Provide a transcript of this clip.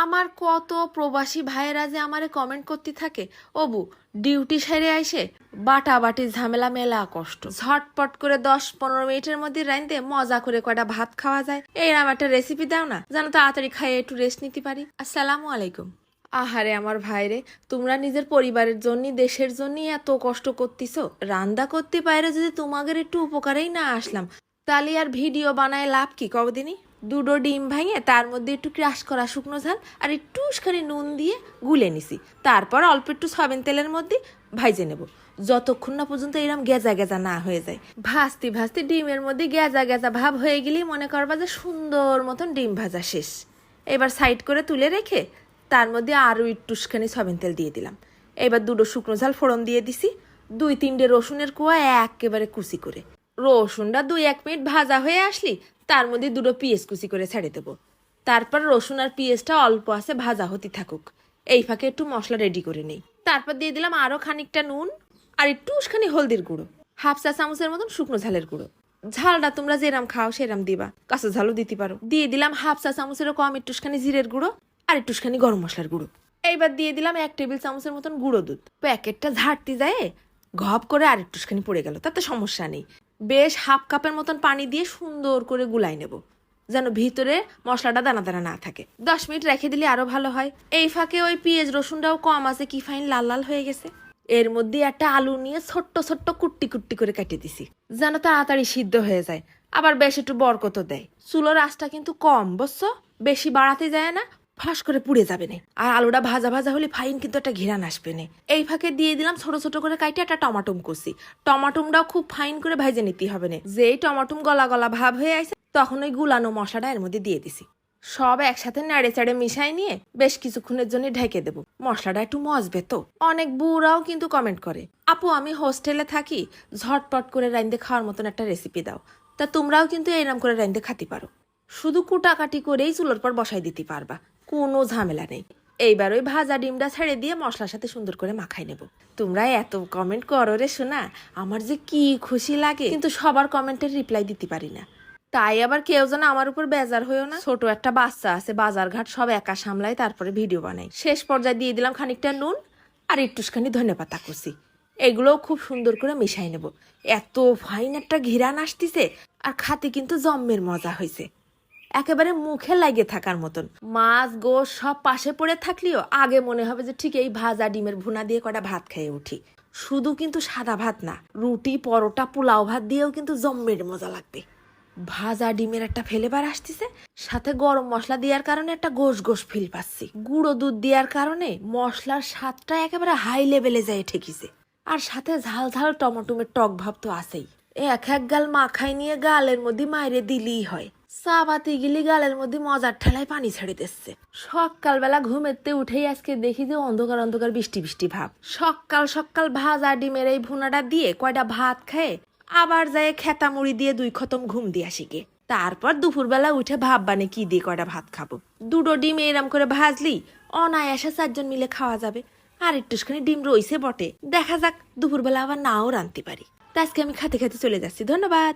আমার কত প্রবাসী ভাইয়েরা যে আমারে কমেন্ট করতে থাকে, অবু ডিউটি সেরে আইসে বাটাবাটি ঝামেলা মেলা কষ্ট, ঝটপট করে 10-15 মিনিটের মধ্যে রাইন্দে মজা করে কয়টা ভাত খাওয়া যায়, এইরকম একটা রেসিপি দাও না যেন তাড়াতাড়ি খাইয়ে একটু রেস্ট নিতে পারি। আসসালামু আলাইকুম। আহারে আমার ভাইরে, তোমরা নিজের পরিবারের জন্য দেশের জন্য এত কষ্ট করতেছো, রান্না করতে পারে যদি তোমাদের একটু উপকারেই না আসলাম তাহলে আর ভিডিও বানায় লাভ কি কবদিনই। দুটো ডিম ভাঙে তার মধ্যে একটু ক্রাশ করা শুকনো ঝাল আর একটু উস্কানি নুন দিয়ে গুলে নিছি, তারপর অল্প একটু সয়াবিন তেলের মধ্যে ভাইজে নেব যতক্ষণ না পর্যন্ত এরকম গেজা গেজা না হয়ে যায়। ভাজতে ভাজতে ডিমের মধ্যে গেজা গেজা ভাব হয়ে গেলেই মনে করবা যে সুন্দর মতন ডিম ভাজা শেষ। এবার সাইড করে তুলে রেখে তার মধ্যে আরও একটুখানি সয়াবিন তেল দিয়ে দিলাম। এবার দুটো শুকনো ঝাল ফোড়ন দিয়ে দিছি, 2-3টে রসুনের কোয়া একেবারে কুচি করে। রসুনটা 2-1 মিনিট ভাজা হয়ে আসলি তার মধ্যে দুটো পেঁয়াজ কুচি করে ছেড়ে দেবো। তারপর রসুন আর পেঁয়াজটা অল্প আছে ভাজা হতে থাকুক, এই ফাঁকে একটু মশলা রেডি করে নেই। তারপর দিয়ে দিলাম আরও খানিকটা নুন আর একটুখানি হলদির গুঁড়ো, 1/2 চা চামচের মতন শুকনো ঝালের গুঁড়ো। ঝালটা তোমরা যেরাম খাও সেরাম দিবা, কাঁচা ঝালও দিতে পারো। দিয়ে দিলাম 1/2 চা চামচেরও কম একটুখানি জিরের গুঁড়ো আর একটুখানি গরম মশলার গুঁড়ো। এইবার দিয়ে দিলাম 1 টেবিল চামচের মতন গুঁড়ো দুধ। প্যাকেটটা ঝাড়তে যায় ঘপ করে আর একটুখানি পড়ে গেল, তাতে সমস্যা নেই। বেশ 1/2 কাপের মতন পানি দিয়ে সুন্দর করে গুলাই নেব যেন ভিতরে মশলাটা দানা দানা না থাকে। 10 মিনিট রেখে দিলে আরো ভালো হয়। এই ফাঁকে ওই পেঁয়াজ রসুনটাও কম আছে, কি ফাইন লাল লাল হয়ে গেছে। এর মধ্যে একটা আলু নিয়ে ছোট্ট ছোট্ট কুট্টি কুট্টি করে কেটে দিছি যেন তাড়াতাড়ি সিদ্ধ হয়ে যায়, আবার বেশ একটু বরকত দেয়। চুলোর আঁচটা কিন্তু কম বুঝছো, বেশি বাড়াতে যায় না, ফাঁস করে পুড়ে যাবে না। আর আলুটা ভাজা ভাজা হলে ফাইন কিন্তু একটা ঘেরান আসবে না। এই ফাঁকে দিয়ে দিলাম ছোট ছোট করে কাইটে একটা টমাটম কষি। টমাটমটাও খুব ফাইন করে ভাজে নিতে হবে না। যেই টমাটম গলা গলা ভাব হয়ে আসে তখন ওই গুলানো মশলাটা এর মধ্যে দিয়ে দিছি। সব একসাথে নাড়ে চাড়ে মিশাই নিয়ে বেশ কিছুক্ষণের জন্য ঢেকে দেবো। মশলাটা একটু মজবে তো। অনেক বুড়াও কিন্তু কমেন্ট করে, আপু আমি হোস্টেলে থাকি, ঝটপট করে রাইন্দে খাওয়ার মতন একটা রেসিপি দাও। তা তোমরাও কিন্তু এইরকম করে রাইন্দে খাতে পারো, শুধু কুটাকাটি করেই চুলোর পর বসাই দিতে পারবা, কোনো ঝামেলা নেই। এইবার ওই ভাজা ডিমটা ছেড়ে দিয়ে মশলার সাথে সুন্দর করে মাখাই নেব। তোমরা এত কমেন্ট করো রে শোনা, আমার যে কি খুশি লাগে, কিন্তু সবার কমেন্টের রিপ্লাই দিতে পারি না। তাই আবার কেউ যেন আমার উপর বেজার হয়েও না। ছোট একটা বাচ্চা আছে, বাজার ঘাট সব একা সামলাই, তারপরে ভিডিও বানাই। শেষ পর্যায়ে দিয়ে দিলাম খানিকটা নুন আর একটুখানি ধনেপাতা কুচি। এগুলোও খুব সুন্দর করে মিশাই নেব। এত ফাইন একটা ঘিরান আসতিছে, আর খাতে কিন্তু জম্মের মজা হয়েছে, একেবারে মুখে লাগে থাকার মতন। মাছ গোশ সব পাশে পড়ে থাকলেও আগে মনে হবে যে ঠিক এই ভাজা ডিমের ভুনা দিয়ে কটা ভাত খেয়ে উঠি। শুধু কিন্তু সাদা ভাত না, রুটি পরোটা পোলাও ভাত দিয়েও কিন্তু জম্মের মজা লাগবে। ভাজা ডিমের একটা ফ্লেভার আসতেছে, সাথে গরম মশলা দেওয়ার কারণে একটা গোশ গোশ ফিল পাচ্ছি। গুঁড়ো দুধ দেওয়ার কারণে মশলার স্বাদটা একেবারে হাই লেভেলে যায় ঠেকিছে। আর সাথে ঝাল ঝাল টমেটোমের টক ভাব তো আছেই। এক এক গাল মাখাই নিয়ে গালের মধ্যে মাইরে দিলেই হয়। চা পাতি গিলি গালের মধ্যে মজার ঠেলায় পানি ছেড়ে দিচ্ছে। সকালবেলা ঘুমেতে উঠেই আজকে দেখি যে অন্ধকার অন্ধকার বৃষ্টি বৃষ্টি ভাব। সকাল সকাল ভাজা ডিমের এই ভুনাটা দিয়ে কয়টা ভাত খায় আবার যায় খেতা মুড়ি দিয়ে 2 খতম ঘুম দিয়ে আসিকে। তারপর দুপুরবেলা উঠে ভাববানে কি দিয়ে কয়টা ভাত খাবো। দুটো ডিম এরম করে ভাজলি অনায়াসে 4 জন মিলে খাওয়া যাবে। আর একটুখানি ডিম রইছে বটে, দেখা যাক দুপুরবেলা আবার নাও রাঁধতে পারি। তা আজকে আমি খেতে খেতে চলে যাচ্ছি, ধন্যবাদ।